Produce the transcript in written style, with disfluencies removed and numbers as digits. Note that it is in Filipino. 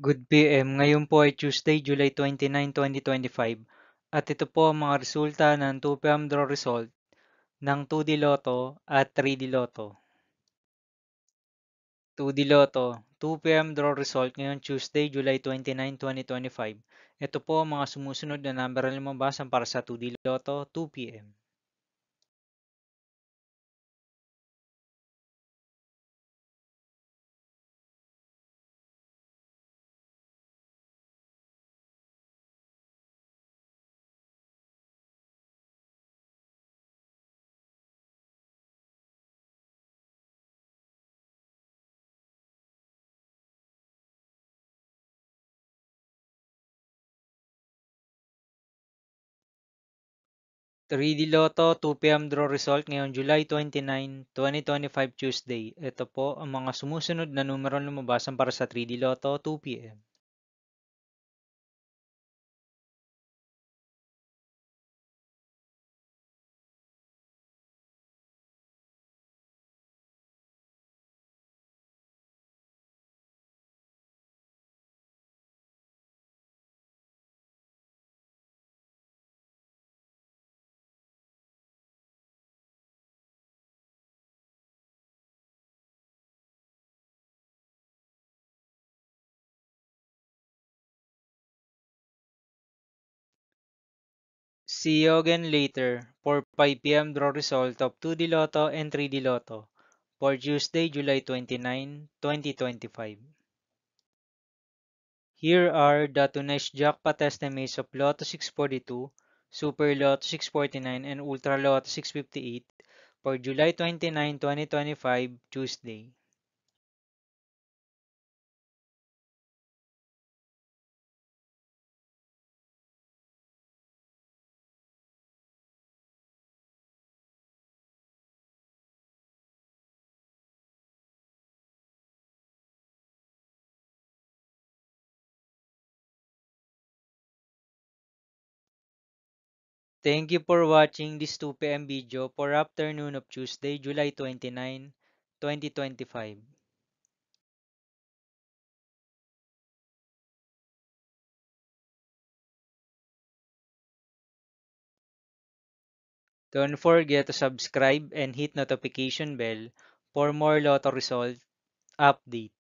Good PM. Ngayon po ay Tuesday, July 29, 2025. At ito po ang mga resulta ng 2 PM draw result ng 2D Lotto at 3D Lotto. 2D Lotto, 2 PM draw result ngayon Tuesday, July 29, 2025. Ito po ang mga sumusunod na number na lumabasan para sa 2D Lotto 2 PM. 3D Lotto 2 PM draw result ngayong July 29, 2025 Tuesday. Ito po ang mga sumusunod na numero na lumabasan para sa 3D Lotto 2 PM. 'See you again later' for 5 PM draw result of 2D Lotto and 3D Lotto for Tuesday, July 29, 2025. Here are the tonight's jackpot estimates of Lotto 642, Super Lotto 649, and Ultra Lotto 658 for July 29, 2025, Tuesday. Thank you for watching this 2 PM video for afternoon of Tuesday, July 29, 2025. Don't forget to subscribe and hit notification bell for more Lotto result update.